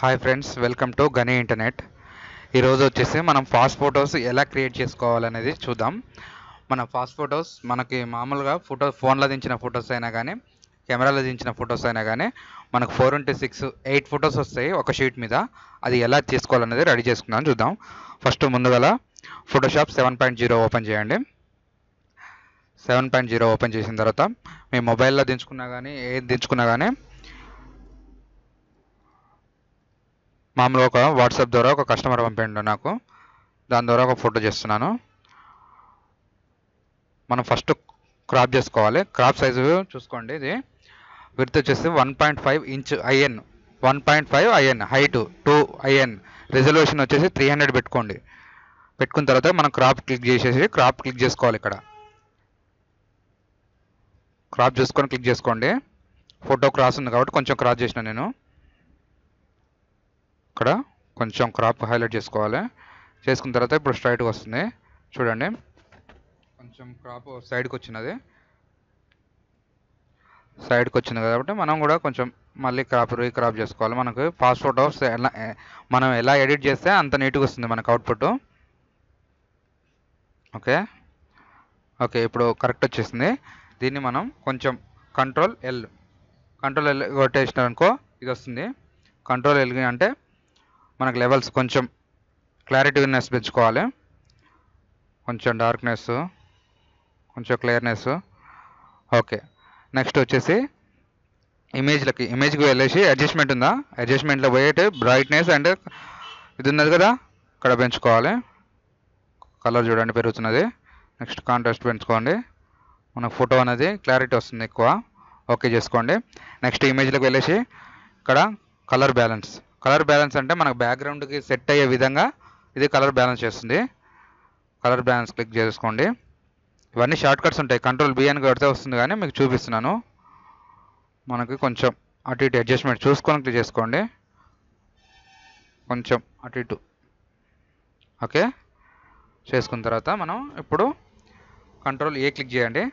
Hi friends, welcome to గనీ internet. ఈరోజు వచ్చేసి మనం ఫాస్ట్ ఫొటోస్ ఎలా క్రియేట్ చేసుకోవాలనేది చూద్దాం. మన ఫాస్ట్ ఫొటోస్ మనకి మామూలుగా ఫోన్లో దించిన ఫొటోస్ అయినా కానీ, కెమెరాలో దించిన ఫొటోస్ అయినా కానీ మనకు 4x6 8 ఫొటోస్ వస్తాయి ఒక షీట్ మీద. అది ఎలా చేసుకోవాలనేది రెడీ చేసుకుందాం చూద్దాం. ఫస్ట్ ముందుగా ఫోటోషాప్ 7.0 ఓపెన్ చేయండి. 7.0 ఓపెన్ చేసిన తర్వాత మీ మొబైల్లో దించుకున్నా కానీ ఏది దించుకున్నా కానీ మామూలుగా ఒక వాట్సాప్ ద్వారా ఒక కస్టమర్ పంపిండు నాకు, దాని ద్వారా ఒక ఫోటో చేస్తున్నాను. మనం ఫస్ట్ క్రాప్ చేసుకోవాలి. క్రాప్ సైజు చూసుకోండి. ఇది విడ్త్ వచ్చేసి 1.5 inch IN, 1.5 IN, height 2 IN, resolution వచ్చేసి 300 పెట్టుకోండి. పెట్టుకున్న తర్వాత మనం క్రాప్ క్లిక్ చేసుకోవాలి. ఇక్కడ క్రాప్ చేసుకొని క్లిక్ చేసుకోండి. ఫోటో క్రాస్ ఉంది కాబట్టి కొంచెం క్రాస్ చేసిన నేను. ఇక్కడ కొంచెం క్రాప్ హైలైట్ చేసుకోవాలి. చేసుకున్న తర్వాత ఇప్పుడు స్ట్రైట్గా వస్తుంది చూడండి. కొంచెం క్రాప్ సైడ్కి వచ్చింది కాబట్టి మనం కూడా కొంచెం మళ్ళీ రీక్రాప్ చేసుకోవాలి. మనకు ఫాస్ట్ ఫోటోస్ మనం ఎలా ఎడిట్ చేస్తే అంత నీట్గా వస్తుంది మనకు అవుట్పుట్. ఓకే ఇప్పుడు కరెక్ట్ వచ్చేసింది. దీన్ని మనం కొంచెం కంట్రోల్ ఎల్ కొట్టేసినారనుకో ఇది వస్తుంది. కంట్రోల్ ఎల్ అంటే మనకు లెవెల్స్ కొంచెం క్లారిటీనెస్ పెంచుకోవాలి. కొంచెం డార్క్నెస్, కొంచెం క్లియర్నెస్. ఓకే, నెక్స్ట్ వచ్చేసి ఇమేజ్కి వెళ్ళేసి అడ్జస్ట్మెంట్ ఉందా, అడ్జస్ట్మెంట్లో పోయేటి బ్రైట్నెస్ అండ్ ఇది ఉన్నది కదా, ఇక్కడ పెంచుకోవాలి. కలర్ చూడండి పెరుగుతున్నది. నెక్స్ట్ కాంట్రాస్ట్ పెంచుకోండి. మనకు ఫోటో అనేది క్లారిటీ వస్తుంది ఎక్కువ. ఓకే చేసుకోండి. నెక్స్ట్ ఇమేజ్లోకి వెళ్ళేసి ఇక్కడ కలర్ బ్యాలెన్స్ అంటే మనకు బ్యాక్గ్రౌండ్కి సెట్ అయ్యే విధంగా ఇది కలర్ బ్యాలెన్స్ చేస్తుంది. కలర్ బ్యాలెన్స్ క్లిక్ చేసుకోండి. ఇవన్నీ షార్ట్ కట్స్ ఉంటాయి. కంట్రోల్ B అని కొడితే వస్తుంది, కానీ మీకు చూపిస్తున్నాను. మనకి కొంచెం అటు ఇటు అడ్జస్ట్మెంట్ చూసుకొని క్లిక్ చేసుకోండి. కొంచెం అటు ఇటు ఓకే చేసుకున్న తర్వాత మనం ఇప్పుడు కంట్రోల్ A క్లిక్ చేయండి.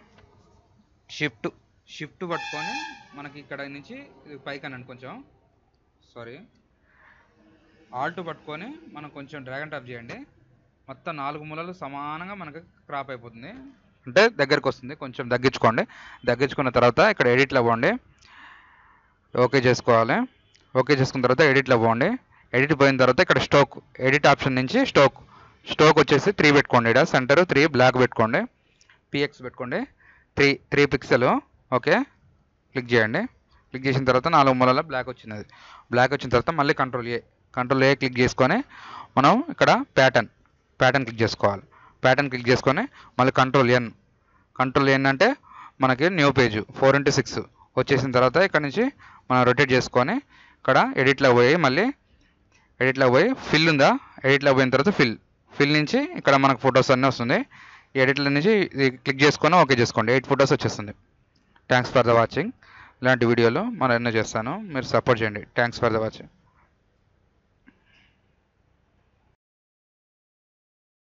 షిఫ్ట్ పట్టుకొని మనకి ఇక్కడ నుంచి పైకి అనండి, కొంచెం ఆల్ట్ పట్టుకొని మనం కొంచెం డ్రాగ్ అండ్ డ్రాప్ చేయండి. మొత్తం 4 మూలలు సమానంగా మనకి క్రాప్ అయిపోతుంది, అంటే దగ్గరికి వస్తుంది. కొంచెం తగ్గించుకున్న తర్వాత ఇక్కడ ఎడిట్లో పోండి. ఓకే చేసుకోవాలి. ఓకే చేసుకున్న తర్వాత ఎడిట్లో పోండి. ఎడిట్ పోయిన తర్వాత ఇక్కడ ఎడిట్ ఆప్షన్ నుంచి స్టోక్ వచ్చేసి 3 పెట్టుకోండి. ఇక్కడ సెంటర్ 3 బ్లాక్ పెట్టుకోండి. PX పెట్టుకోండి. 3 పిక్సెల్. ఓకే క్లిక్ చేయండి. క్లిక్ చేసిన తర్వాత 4 మూలల బ్లాక్ వచ్చినది. బ్లాక్ వచ్చిన తర్వాత మళ్ళీ కంట్రోల్ A క్లిక్ చేసుకొని మనం ఇక్కడ ప్యాటర్న్ క్లిక్ చేసుకోవాలి. ప్యాటర్న్ క్లిక్ చేసుకొని మళ్ళీ కంట్రోల్ N అంటే మనకి న్యూ పేజ్ 4x6 వచ్చేసిన తర్వాత ఇక్కడ నుంచి మనం రొటేట్ చేసుకొని ఇక్కడ ఎడిట్లో పోయి ఫిల్ ఉందా, ఎడిట్లో పోయిన తర్వాత ఫిల్ నుంచి ఇక్కడ మనకు ఫొటోస్ అన్నీ వస్తుంది. ఈ ఎడిట్లో నుంచి ఇది క్లిక్ చేసుకొని ఓకే చేసుకోండి. 8 ఫొటోస్ వచ్చేస్తుంది. Thanks for the watching. ఇలాంటి వీడియోలు మనం ఎన్నో చేస్తాను, మీరు సపోర్ట్ చేయండి. Thanks for the watching.